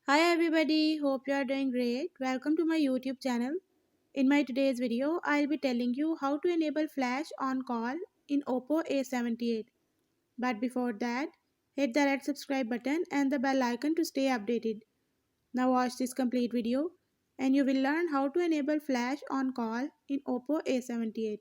Hi everybody, hope you are doing great. Welcome to my YouTube channel. In my today's video, I'll be telling you how to enable flash on call in OPPO A78. But before that, hit the red subscribe button and the bell icon to stay updated. Now watch this complete video and you will learn how to enable flash on call in OPPO A78.